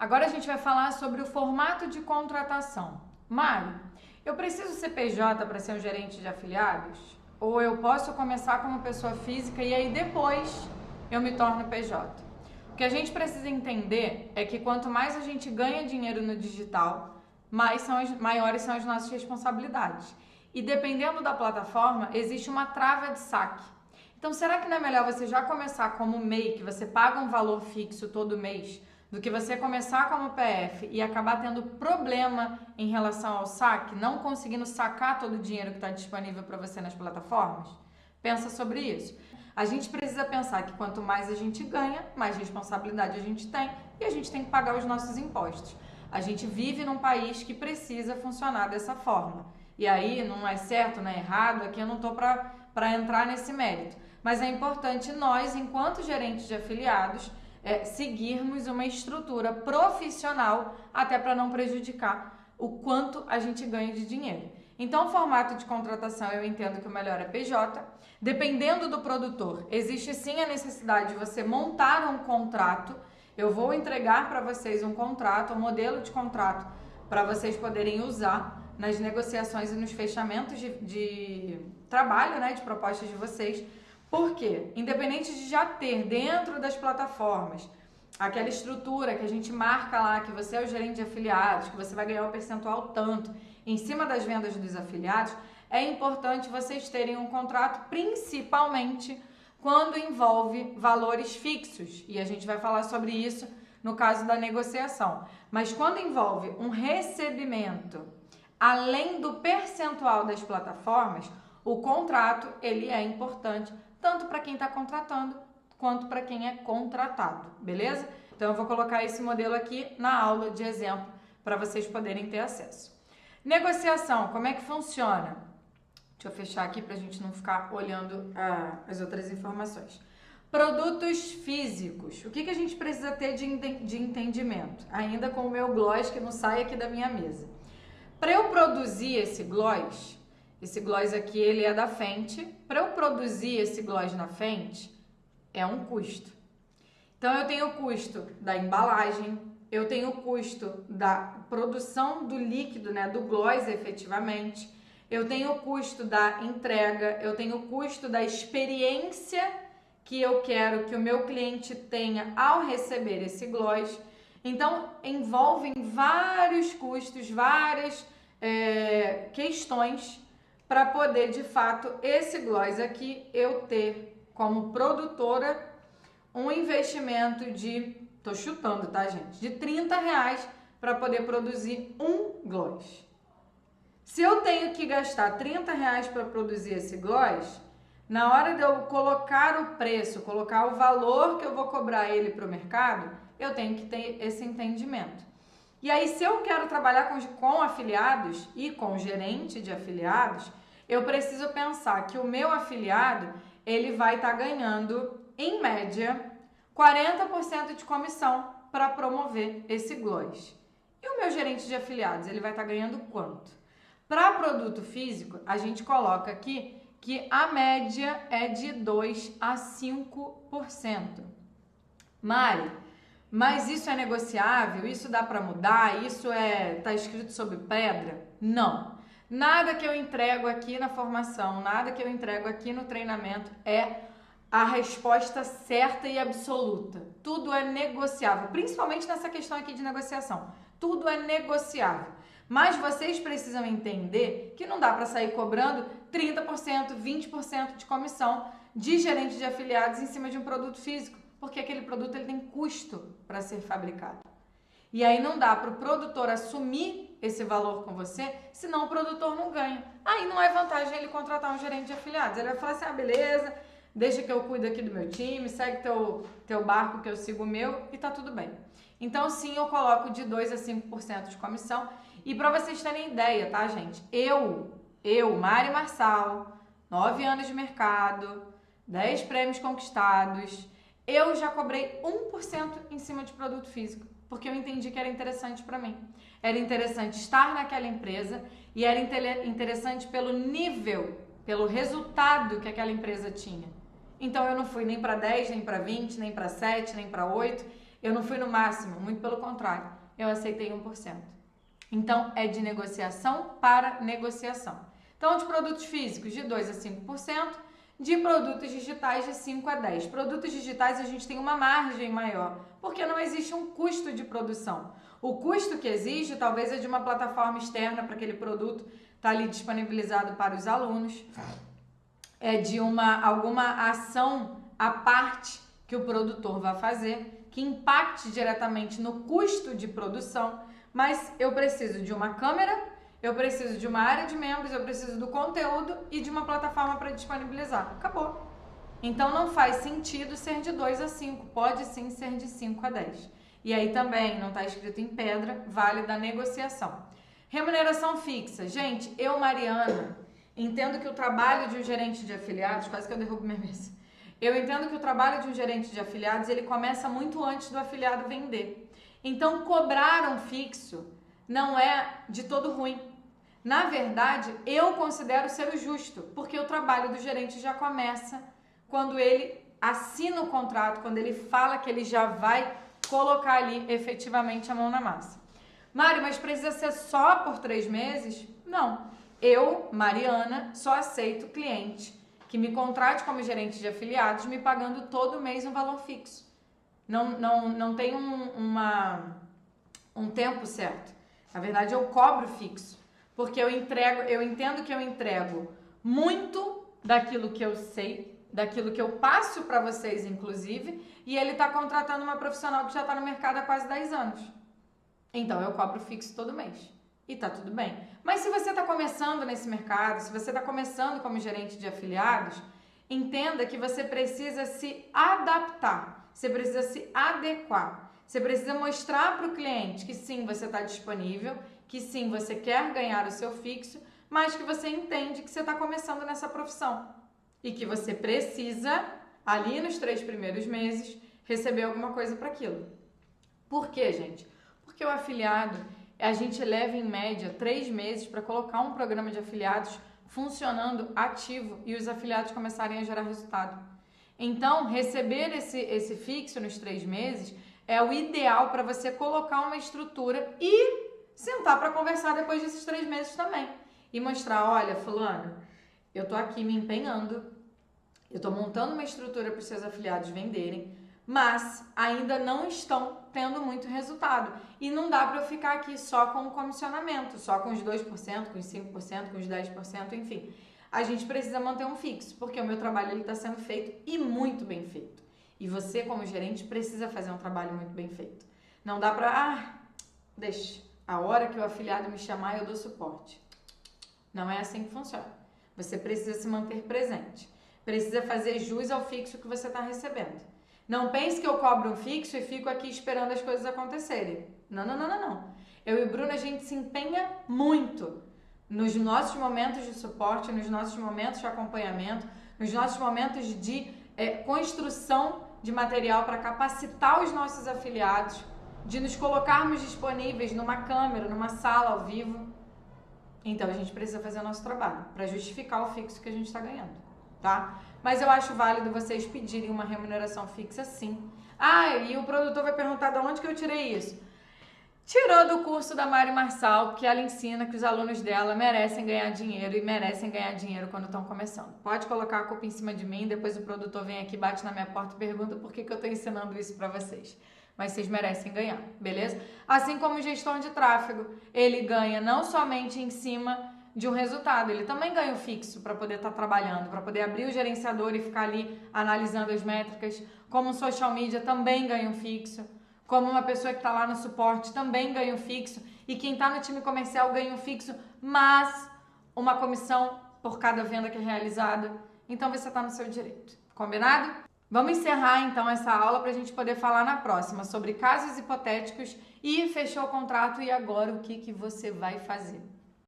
Agora a gente vai falar sobre o formato de contratação. Mário, eu preciso ser PJ para ser um gerente de afiliados? Ou eu posso começar como pessoa física e aí depois eu me torno PJ? O que a gente precisa entender é que quanto mais a gente ganha dinheiro no digital, maiores são as nossas responsabilidades. E dependendo da plataforma, existe uma trava de saque. Então, será que não é melhor você já começar como MEI, que você paga um valor fixo todo mês, do que você começar como PF e acabar tendo problema em relação ao saque, não conseguindo sacar todo o dinheiro que está disponível para você nas plataformas? Pensa sobre isso. A gente precisa pensar que quanto mais a gente ganha, mais responsabilidade a gente tem e a gente tem que pagar os nossos impostos. A gente vive num país que precisa funcionar dessa forma. E aí, não é certo, não é errado, aqui eu não estou para entrar nesse mérito. Mas é importante nós, enquanto gerentes de afiliados, seguirmos uma estrutura profissional até para não prejudicar o quanto a gente ganha de dinheiro. Então, o formato de contratação eu entendo que o melhor é PJ. Dependendo do produtor, existe sim a necessidade de você montar um contrato. Eu vou entregar para vocês um contrato, um modelo de contrato para vocês poderem usar nas negociações e nos fechamentos de trabalho, né, de propostas de vocês. Por quê? Independente de já ter dentro das plataformas aquela estrutura que a gente marca lá, que você é o gerente de afiliados, que você vai ganhar o percentual tanto em cima das vendas dos afiliados, é importante vocês terem um contrato, principalmente quando envolve valores fixos. E a gente vai falar sobre isso no caso da negociação. Mas quando envolve um recebimento além do percentual das plataformas, o contrato ele é importante tanto para quem está contratando quanto para quem é contratado, beleza? Então eu vou colocar esse modelo aqui na aula de exemplo para vocês poderem ter acesso. Negociação, como é que funciona? Deixa eu fechar aqui para a gente não ficar olhando as outras informações. Produtos físicos. O que a gente precisa ter de entendimento? Ainda com o meu gloss que não sai aqui da minha mesa. Para eu produzir esse gloss aqui ele é da Fenty. Para eu produzir esse gloss na Fenty, é um custo. Então eu tenho o custo da embalagem, eu tenho o custo da produção do líquido, né, do gloss efetivamente, eu tenho o custo da entrega, eu tenho o custo da experiência que eu quero que o meu cliente tenha ao receber esse gloss. Então envolvem vários custos, várias questões para poder de fato esse gloss aqui eu ter como produtora um investimento de, tô chutando, tá, gente? De R$30 para poder produzir um gloss. Se eu tenho que gastar R$30 para produzir esse gloss, na hora de eu colocar o preço, colocar o valor que eu vou cobrar ele para o mercado, eu tenho que ter esse entendimento. E aí, se eu quero trabalhar com afiliados e com gerente de afiliados, eu preciso pensar que o meu afiliado, ele vai estar ganhando, em média, 40% de comissão para promover esse gloss. E o meu gerente de afiliados, ele vai estar ganhando quanto? Para produto físico, a gente coloca aqui que a média é de 2 a 5%. Mari, mas isso é negociável? Isso dá para mudar? Isso tá escrito sobre pedra? Não. Nada que eu entrego aqui na formação, nada que eu entrego aqui no treinamento é a resposta certa e absoluta. Tudo é negociável, principalmente nessa questão aqui de negociação. Tudo é negociável. Mas vocês precisam entender que não dá para sair cobrando 30%, 20% de comissão de gerente de afiliados em cima de um produto físico, porque aquele produto ele tem custo para ser fabricado. E aí não dá para o produtor assumir esse valor com você, senão o produtor não ganha. Aí não é vantagem ele contratar um gerente de afiliados. Ele vai falar assim, beleza, deixa que eu cuido aqui do meu time, segue teu barco que eu sigo o meu e tá tudo bem. Então sim, eu coloco de 2 a 5% de comissão. E para vocês terem ideia, tá, gente? Eu, Mari Marçal, 9 anos de mercado, 10 prêmios conquistados, eu já cobrei 1% em cima de produto físico, porque eu entendi que era interessante para mim. Era interessante estar naquela empresa e era interessante pelo nível, pelo resultado que aquela empresa tinha. Então eu não fui nem para 10, nem para 20, nem para 7, nem para 8. Eu não fui no máximo, muito pelo contrário, eu aceitei 1%. Então, é de negociação para negociação. Então, de produtos físicos, de 2% a 5%, de produtos digitais, de 5% a 10%. Produtos digitais, a gente tem uma margem maior, porque não existe um custo de produção. O custo que existe, talvez, é de uma plataforma externa para aquele produto estar ali disponibilizado para os alunos, é de alguma ação à parte que o produtor vai fazer, que impacte diretamente no custo de produção, mas eu preciso de uma câmera, eu preciso de uma área de membros, eu preciso do conteúdo e de uma plataforma para disponibilizar. Acabou. Então não faz sentido ser de 2 a 5, pode sim ser de 5 a 10. E aí também, não está escrito em pedra, vale da negociação. Remuneração fixa. Gente, eu, Mariana, entendo que o trabalho de um gerente de afiliados, quase que eu derrubo minha mesa. Eu entendo que o trabalho de um gerente de afiliados, ele começa muito antes do afiliado vender. Então, cobrar um fixo não é de todo ruim. Na verdade, eu considero ser o justo, porque o trabalho do gerente já começa quando ele assina o contrato, quando ele fala que ele já vai colocar ali efetivamente a mão na massa. Mari, mas precisa ser só por 3 meses? Não. Eu, Mariana, só aceito cliente que me contrate como gerente de afiliados, me pagando todo mês um valor fixo. Não tem um tempo certo. Na verdade, eu cobro fixo, porque eu entendo que eu entrego muito daquilo que eu sei, daquilo que eu passo para vocês, inclusive, e ele está contratando uma profissional que já está no mercado há quase 10 anos. Então, eu cobro fixo todo mês. E tá tudo bem. Mas se você está começando nesse mercado, se você está começando como gerente de afiliados, entenda que você precisa se adaptar, você precisa se adequar, você precisa mostrar para o cliente que sim, você está disponível, que sim, você quer ganhar o seu fixo, mas que você entende que você está começando nessa profissão e que você precisa, ali nos 3 primeiros meses, receber alguma coisa para aquilo. Por quê, gente? Porque o afiliado, a gente leva em média 3 meses para colocar um programa de afiliados funcionando ativo e os afiliados começarem a gerar resultado. Então, receber esse fixo nos 3 meses é o ideal para você colocar uma estrutura e sentar para conversar depois desses 3 meses também. E mostrar, olha, fulano, eu tô aqui me empenhando, eu tô montando uma estrutura para os seus afiliados venderem, mas ainda não estão tendo muito resultado. E não dá para eu ficar aqui só com o comissionamento, só com os 2%, com os 5%, com os 10%, enfim. A gente precisa manter um fixo, porque o meu trabalho está sendo feito e muito bem feito. E você, como gerente, precisa fazer um trabalho muito bem feito. Não dá para, deixa, a hora que o afiliado me chamar eu dou suporte. Não é assim que funciona. Você precisa se manter presente. Precisa fazer jus ao fixo que você está recebendo. Não pense que eu cobro um fixo e fico aqui esperando as coisas acontecerem. Não. Eu e o Bruno, a gente se empenha muito nos nossos momentos de suporte, nos nossos momentos de acompanhamento, nos nossos momentos de construção de material para capacitar os nossos afiliados, de nos colocarmos disponíveis numa câmera, numa sala ao vivo. Então, a gente precisa fazer o nosso trabalho para justificar o fixo que a gente está ganhando, tá? Mas eu acho válido vocês pedirem uma remuneração fixa, sim. Ah, e o produtor vai perguntar de onde que eu tirei isso. Tirou do curso da Mari Marçal, que ela ensina que os alunos dela merecem ganhar dinheiro e merecem ganhar dinheiro quando estão começando. Pode colocar a culpa em cima de mim, depois o produtor vem aqui, bate na minha porta e pergunta por que eu estou ensinando isso para vocês. Mas vocês merecem ganhar, beleza? Assim como o gestor de tráfego, ele ganha não somente em cima de um resultado, ele também ganha o fixo para poder estar trabalhando, para poder abrir o gerenciador e ficar ali analisando as métricas, como o social media também ganha um fixo, como uma pessoa que está lá no suporte também ganha um fixo, e quem está no time comercial ganha um fixo, mas uma comissão por cada venda que é realizada. Então você está no seu direito, combinado? Vamos encerrar então essa aula para a gente poder falar na próxima sobre casos hipotéticos e fechou o contrato e agora o que você vai fazer.